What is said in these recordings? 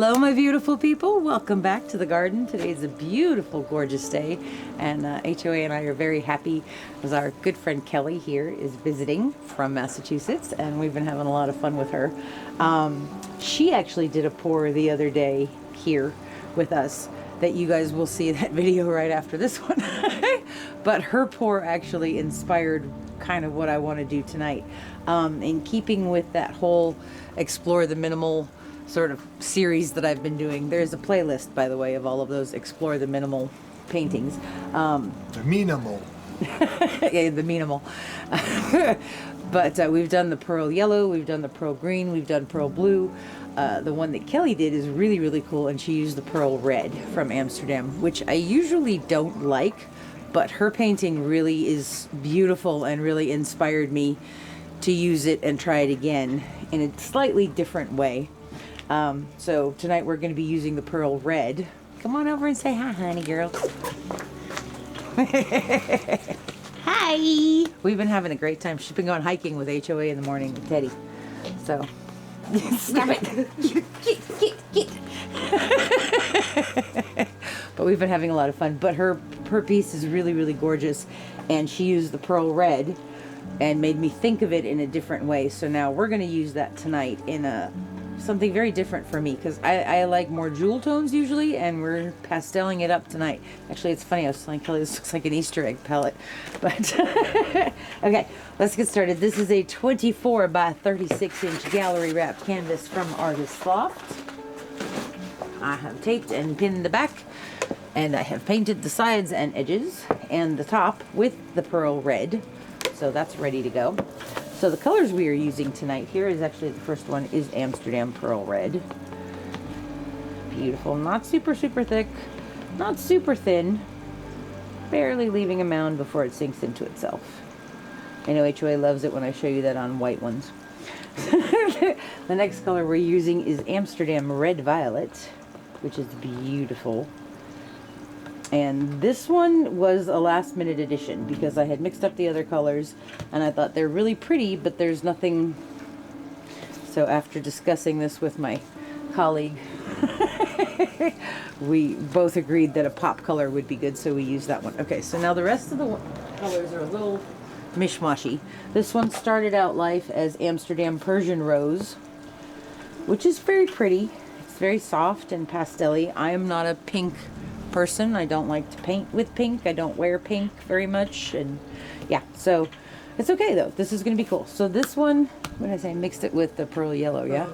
Hello, my beautiful people. Welcome back to the garden. Today is a beautiful, gorgeous day, and HOA and I are very happy as our good friend Kelly here is visiting from Massachusetts, and we've been having a lot of fun with her. She actually did a pour the other day here with us that you guys will see that video right after this one. But her pour actually inspired kind of what I want to do tonight. In keeping with that whole Explore the Minimal sort of series that I've been doing. There's a playlist, by the way, of all of those Explore the Minimal paintings. The minimal. Yeah, the minimal. But we've done the pearl yellow, we've done the pearl green, we've done pearl blue. The one that Kelly did is really, really cool, and she used the pearl red from Amsterdam, which I usually don't like, but her painting really is beautiful and really inspired me to use it and try it again in a slightly different way. So tonight we're going to be using the pearl red. Come on over and say hi, honey girl. Hi. We've been having a great time. She's been going hiking with HOA in the morning with Teddy. So, stop it. But we've been having a lot of fun. But her piece is really, really gorgeous. And she used the pearl red and made me think of it in a different way. So now we're going to use that tonight in something very different for me, because I like more jewel tones usually, and we're pasteling it up tonight. Actually, it's funny, I was telling Kelly this looks like an Easter egg palette, but okay, let's get started. This is a 24 by 36 inch gallery wrap canvas from Artists Loft. I have taped and pinned the back, and I have painted the sides and edges and the top with the pearl red, so that's ready to go. So the colors we are using tonight, here is actually the first one, is Amsterdam Pearl Red. Beautiful, not super, super thick, not super thin, barely leaving a mound before it sinks into itself. I know HOA loves it when I show you that on white ones. The next color we're using is Amsterdam Red Violet, which is beautiful. And this one was a last minute addition because I had mixed up the other colors and I thought they're really pretty, but there's nothing. So after discussing this with my colleague, we both agreed that a pop color would be good, so we used that one. Okay, so now the rest of the colors are a little mishmashy. This one started out life as Amsterdam Persian Rose, which is very pretty. It's very soft and pastel-y. I am not a pink person. I don't like to paint with pink. I don't wear pink very much, and yeah, so it's okay though. This is going to be cool. So this one, what did I say? Mixed it with the pearl yellow, yeah?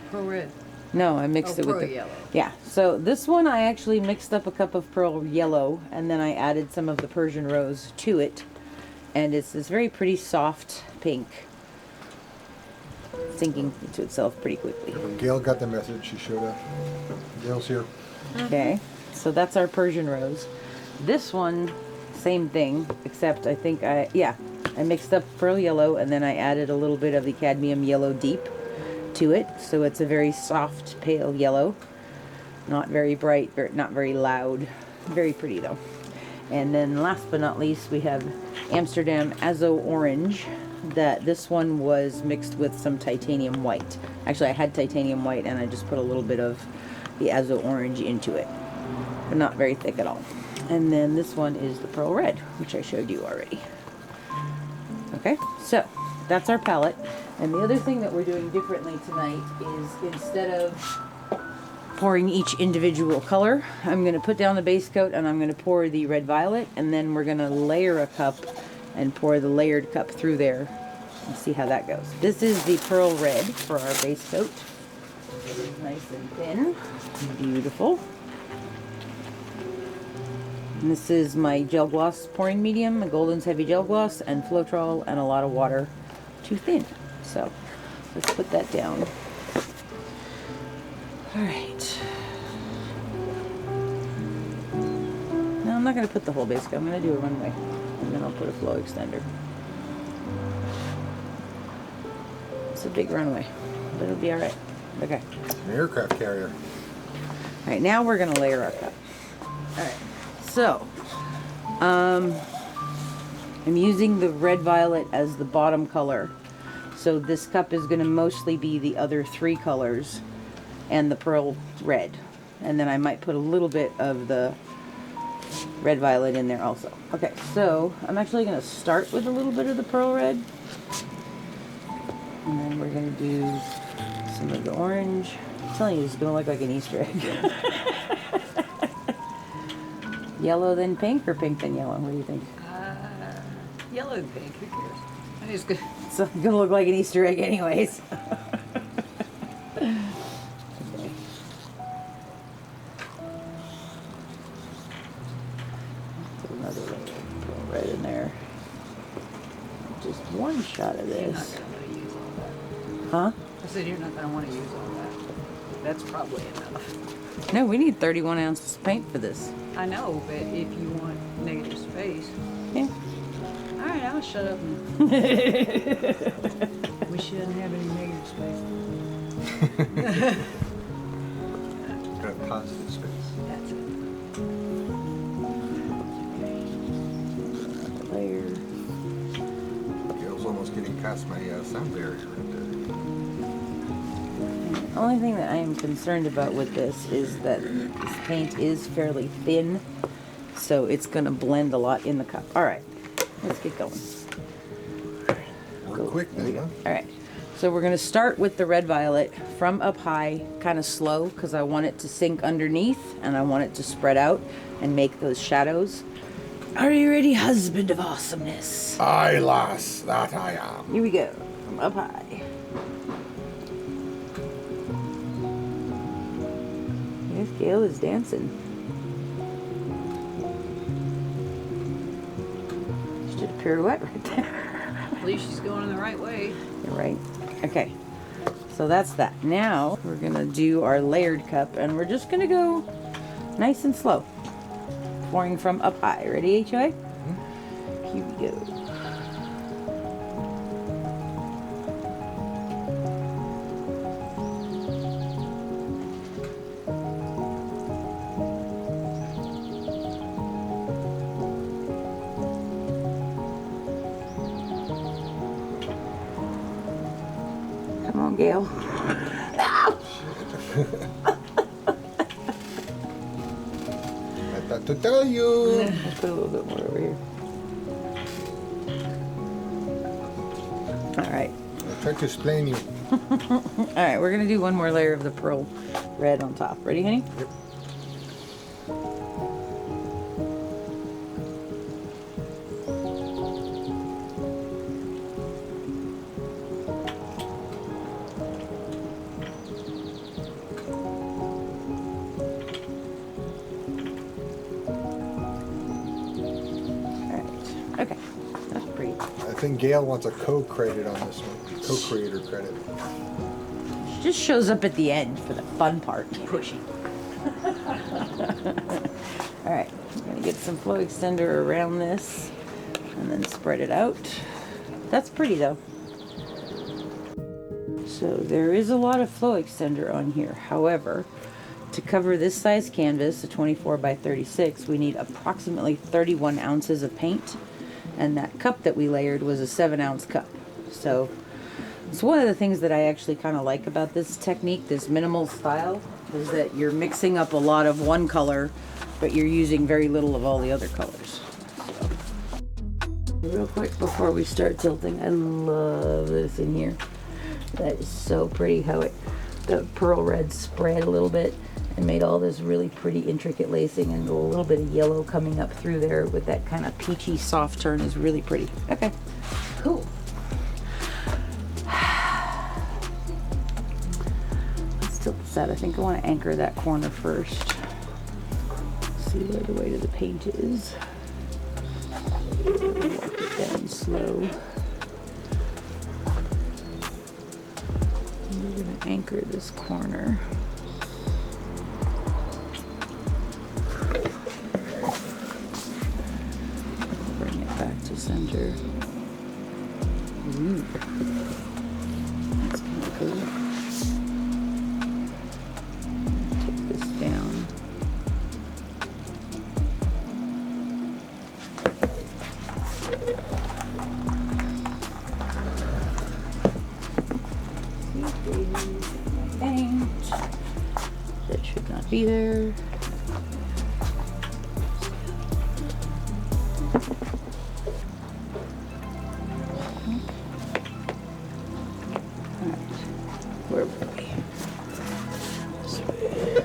Pearl red. No, I mixed it with the yellow. Yeah, so this one I actually mixed up a cup of pearl yellow, and then I added some of the Persian Rose to it, and it's this very pretty soft pink, sinking into itself pretty quickly. Gail got the message. She showed up. Gail's here. Okay. So that's our Persian Rose. This one, same thing, except I think I mixed up pearl yellow and then I added a little bit of the Cadmium Yellow Deep to it. So it's a very soft, pale yellow. Not very bright, not very loud. Very pretty though. And then last but not least, we have Amsterdam Azo Orange. This one was mixed with some titanium white. Actually, I had titanium white and I just put a little bit of the Azo Orange into it. But not very thick at all. And then this one is the pearl red, which I showed you already. Okay, so that's our palette. And the other thing that we're doing differently tonight is, instead of pouring each individual color, I'm going to put down the base coat and I'm going to pour the red violet, and then we're going to layer a cup and pour the layered cup through there and see how that goes. This is the pearl red for our base coat. It is nice and thin, beautiful. And this is my gel gloss pouring medium, a Golden's Heavy Gel Gloss, and Floetrol, and a lot of water to thin. So let's put that down. Alright. Now I'm not going to put the whole base coat. I'm going to do a runway. And then I'll put a flow extender. It's a big runway, but it'll be alright. Okay. It's an aircraft carrier. Alright, now we're going to layer our cup. Alright. So, I'm using the red violet as the bottom color. So this cup is going to mostly be the other three colors and the pearl red. And then I might put a little bit of the red violet in there also. Okay, so I'm actually going to start with a little bit of the pearl red. And then we're going to do some of the orange. I'm telling you, it's going to look like an Easter egg. Yellow then pink, or pink then yellow? What do you think? Yellow and pink, who cares? I think it's good. It's going to look like an Easter egg anyways. Okay. Put another layer of pearl red in there. Just one shot of You're not this. going to want to use all that. Huh? I said you're not going to want to use all that. That's probably enough. No, we need 31 ounces of paint for this. I know, but if you want negative space. Yeah. All right, I'll shut up now. We shouldn't have any negative space. Got positive space. That's it. Another layer. Gail's almost getting past my sound barrier right The only thing that I am concerned about with this is that this paint is fairly thin, so it's going to blend a lot in the cup. All right, let's get going. there. We're quick then, huh? All right, so we're going to start with the red violet from up high, kind of slow, because I want it to sink underneath and I want it to spread out and make those shadows. Are you ready, husband of awesomeness? Aye, lass, that I am. Here we go, from up high. Yes, Gail is dancing. She did a pirouette right there. At least she's going in the right way. You're right. Okay, so that's that. Now we're gonna do our layered cup, and we're just gonna go nice and slow, pouring from up high. Ready, HOA? Here we go. Come on, Gail. I thought to tell you. Let's put a little bit more over here. All right. I tried to explain you. All right, we're gonna do one more layer of the pearl red on top. Ready, honey? Yep. Okay, that's pretty. I think Gail wants a co-credit on this one. Co-creator credit. She just shows up at the end for the fun part. Pushy. All right, I'm gonna get some flow extender around this and then spread it out. That's pretty though. So there is a lot of flow extender on here. However, to cover this size canvas, a 24 by 36, we need approximately 31 ounces of paint. And that cup that we layered was a 7-ounce cup. So it's one of the things that I actually kind of like about this technique, this minimal style, is that you're mixing up a lot of one color, but you're using very little of all the other colors. So, real quick before we start tilting, I love this in here. That is so pretty how the pearl red spread a little bit and made all this really pretty intricate lacing, and a little bit of yellow coming up through there with that kind of peachy soft turn is really pretty. Okay, cool. Let's tilt this out. I think I want to anchor that corner first. See where the weight of the paint is. Walk it down slow. And we're going to anchor this corner. Bring it back to center. Ooh. That's kind of cool. Take this down. Paint. be there. Alright, where were we? This way.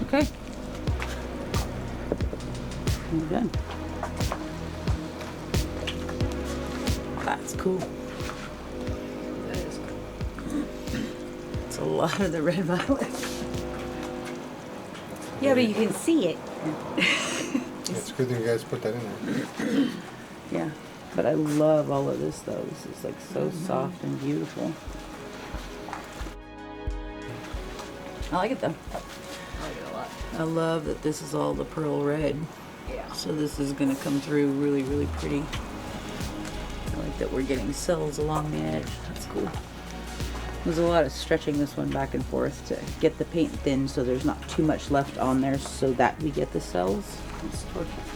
Okay. We're done. That's cool. That is cool. It's a lot of the red violet. Yeah, but you can see it. It's good that you guys put that in there. Yeah, but I love all of this though. This is like so soft and beautiful. I like it though. I like it a lot. I love that this is all the pearl red. Yeah. So this is gonna come through really, really pretty. I like that we're getting cells along the edge. That's cool. There's a lot of stretching this one back and forth to get the paint thin so there's not too much left on there so that we get the cells. Let's torch it.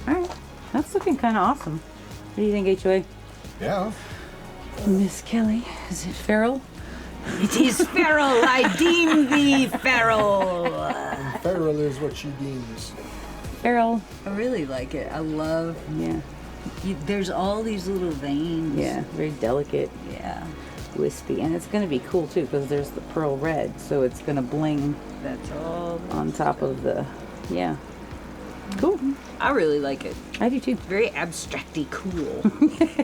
Alright, that's looking kind of awesome. What do you think, HOA? Yeah. Miss Kelly, is it feral? It is feral. I deem thee feral. Feral is what she deems. Feral. I really like it. I love. Yeah, There's all these little veins. yeah, very delicate, Yeah. wispy, and it's going to be cool too because there's the pearl red, so it's going to bling That's all. on top of the, yeah. Cool. I really like it. I do too. Very abstracty, cool.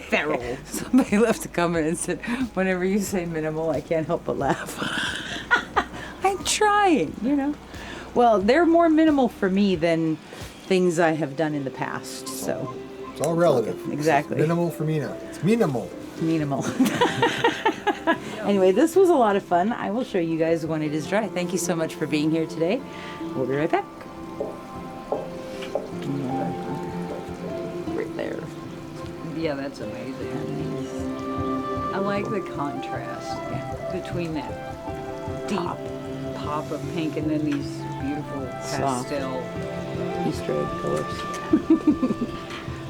Feral. Somebody left a comment and said, whenever you say minimal, I can't help but laugh. I'm trying, you know. Well, they're more minimal for me than things I have done in the past, so. It's all relative. Exactly. Minimal for Mina. It's minimal. Minimal. Anyway, this was a lot of fun. I will show you guys when it is dry. Thank you so much for being here today. We'll be right back. Right there. Yeah, that's amazing. I like the contrast between that deep pop of pink and then these beautiful pastel. Easter egg colors.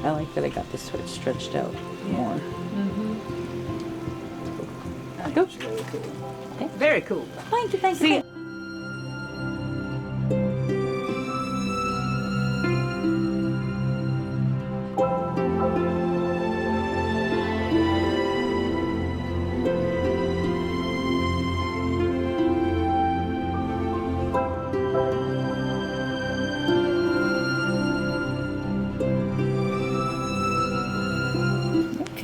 I like that I got this sort of stretched out more. That's really cool. Okay. Very cool. Thank you, thank you. See,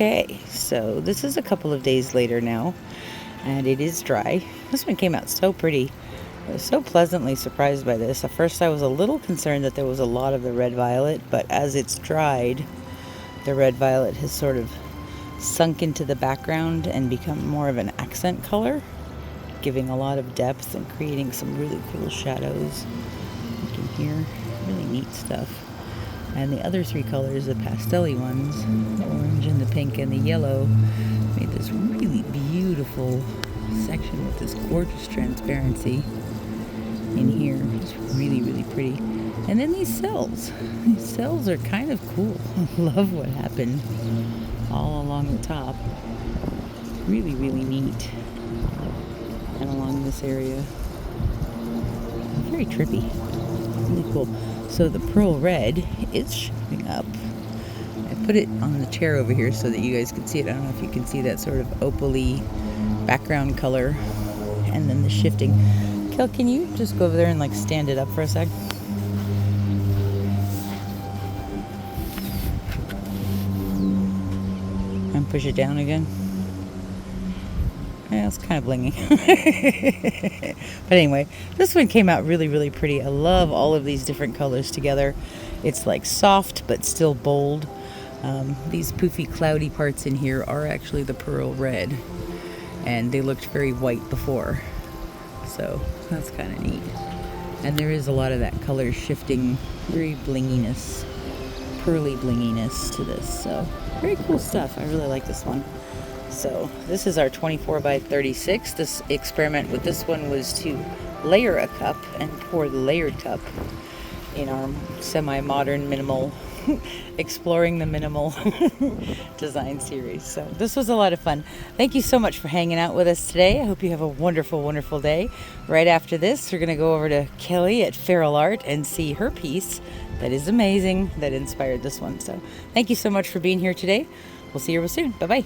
Okay, so this is a couple of days later now, and it is dry. This one came out so pretty. I was so pleasantly surprised by this. At first I was a little concerned that there was a lot of the red violet, but as it's dried, the red violet has sort of sunk into the background and become more of an accent color, giving a lot of depth and creating some really cool shadows. You can hear really neat stuff. And the other three colors, the pastel-y ones, the orange and the pink and the yellow, made this really beautiful section with this gorgeous transparency in here. It's really, really pretty. And then these cells. These cells are kind of cool. I love what happened all along the top. Really, really neat. And along this area. Very trippy. Really cool. So the pearl red is showing up. I put it on the chair over here so that you guys can see it. I don't know if you can see that sort of opal-y background color. And then the shifting. Kel, can you just go over there and like stand it up for a sec? And push it down again. Yeah, it's kind of blinging. But anyway, this one came out really, really pretty. I love all of these different colors together. It's like soft, but still bold. These poofy, cloudy parts in here are actually the pearl red. And they looked very white before. So that's kind of neat. And there is a lot of that color shifting, very blinginess, pearly blinginess to this. So very cool stuff. I really like this one. So this is our 24 by 36. This experiment with this one was to layer a cup and pour the layered cup in our semi-modern minimal, exploring the minimal design series. So this was a lot of fun. Thank you so much for hanging out with us today. I hope you have a wonderful, wonderful day. Right after this, we're going to go over to Kelly at Feral Art and see her piece that is amazing, that inspired this one. So thank you so much for being here today. We'll see you real soon. Bye-bye.